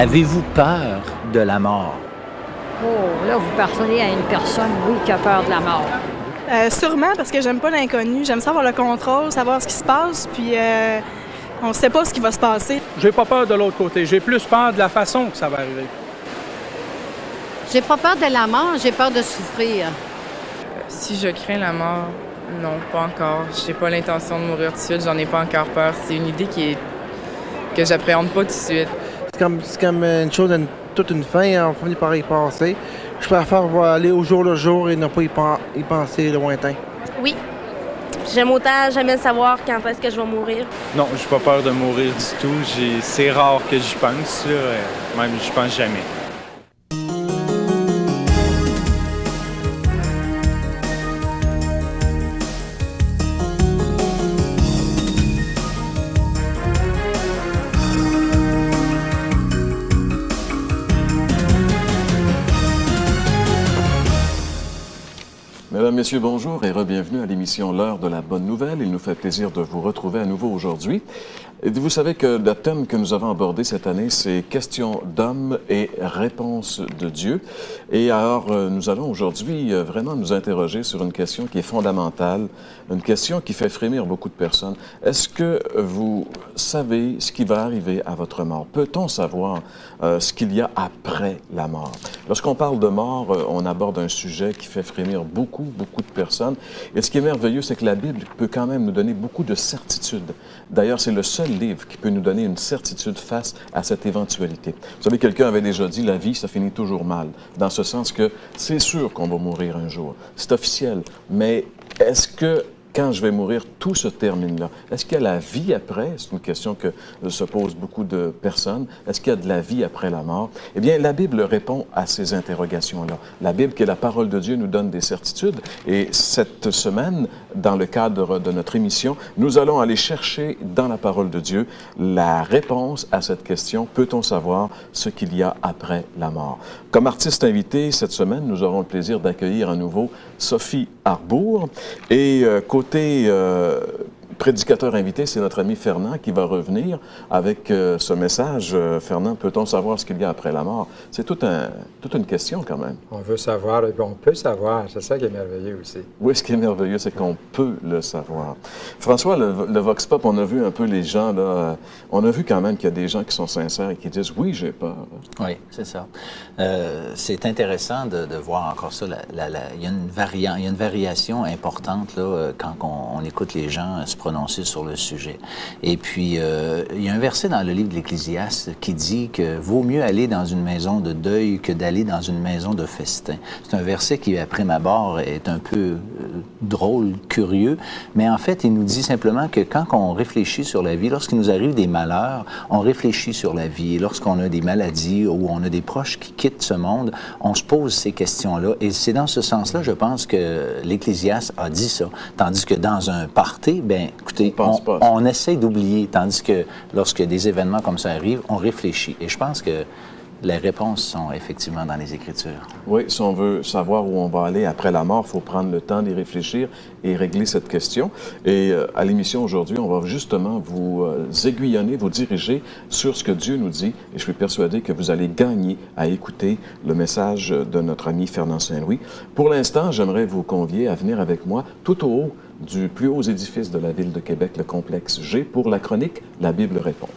Avez-vous peur de la mort? Oh, là, vous parlez à une personne, oui, qui a peur de la mort. Sûrement parce que j'aime pas l'inconnu. J'aime savoir le contrôle, savoir ce qui se passe, puis on ne sait pas ce qui va se passer. J'ai pas peur de l'autre côté. J'ai plus peur de la façon que ça va arriver. J'ai pas peur de la mort, j'ai peur de souffrir. Si je crains la mort, non, pas encore. J'ai pas l'intention de mourir tout de suite, j'en ai pas encore peur. C'est une idée que j'appréhende pas tout de suite. C'est comme une chose, toute une fin, on finit par y passer. Je préfère aller au jour le jour et ne pas y penser lointain. Oui. J'aime autant jamais savoir quand est-ce que je vais mourir. Non, j'ai pas peur de mourir du tout. C'est rare que j'y pense, là. Même j'y pense jamais. Mesdames, Messieurs, bonjour et re-bienvenue à l'émission L'heure de la bonne nouvelle. Il nous fait plaisir de vous retrouver à nouveau aujourd'hui. Et vous savez que le thème que nous avons abordé cette année, c'est questions d'hommes et réponses de Dieu. Et alors, nous allons aujourd'hui vraiment nous interroger sur une question qui est fondamentale, une question qui fait frémir beaucoup de personnes. Est-ce que vous savez ce qui va arriver à votre mort? Peut-on savoir ce qu'il y a après la mort? Lorsqu'on parle de mort, on aborde un sujet qui fait frémir beaucoup de personnes. Et ce qui est merveilleux, c'est que la Bible peut quand même nous donner beaucoup de certitudes. D'ailleurs, c'est le seul livre qui peut nous donner une certitude face à cette éventualité. Vous savez, quelqu'un avait déjà dit, la vie, ça finit toujours mal, dans ce sens que c'est sûr qu'on va mourir un jour. C'est officiel. Mais est-ce que quand je vais mourir, tout se termine là? Est-ce qu'il y a la vie après? C'est une question que se posent beaucoup de personnes. Est-ce qu'il y a de la vie après la mort? Eh bien, la Bible répond à ces interrogations-là. La Bible, qui est la parole de Dieu, nous donne des certitudes. Et cette semaine, dans le cadre de notre émission, nous allons aller chercher dans la parole de Dieu la réponse à cette question. Peut-on savoir ce qu'il y a après la mort? Comme artiste invité, cette semaine, nous aurons le plaisir d'accueillir à nouveau Sophie Arbour. Et côté prédicateur invité, c'est notre ami Fernand qui va revenir avec ce message. Fernand, peut-on savoir ce qu'il y a après la mort? C'est toute une question quand même. On veut savoir et puis on peut savoir. C'est ça qui est merveilleux aussi. Oui, ce qui est merveilleux, c'est qu'on peut le savoir. François, le Vox Pop, on a vu un peu les gens, là. On a vu quand même qu'il y a des gens qui sont sincères et qui disent « oui, j'ai peur ». Oui, c'est ça. C'est intéressant de voir encore ça. Il y a une variation importante là, quand on écoute les gens se prononcer sur le sujet. Et puis, il y a un verset dans le livre de l'Ecclésiaste qui dit que vaut mieux aller dans une maison de deuil que d'aller dans une maison de festin. C'est un verset qui, à prime abord, est un peu drôle, curieux, mais en fait, il nous dit simplement que quand on réfléchit sur la vie, lorsqu'il nous arrive des malheurs, on réfléchit sur la vie. Et lorsqu'on a des maladies ou on a des proches qui quittent ce monde, on se pose ces questions-là. Et c'est dans ce sens-là, je pense, que l'Ecclésiaste a dit ça. Tandis que dans un party, bien, écoutez, on essaie d'oublier, tandis que lorsque des événements comme ça arrivent, on réfléchit. Et je pense que les réponses sont effectivement dans les Écritures. Oui, si on veut savoir où on va aller après la mort, il faut prendre le temps d'y réfléchir et régler cette question. Et à l'émission aujourd'hui, on va justement vous aiguillonner, vous diriger sur ce que Dieu nous dit. Et je suis persuadé que vous allez gagner à écouter le message de notre ami Fernand Saint-Louis. Pour l'instant, j'aimerais vous convier à venir avec moi tout au haut du plus haut édifice de la ville de Québec, le complexe G, pour la chronique « La Bible répond ».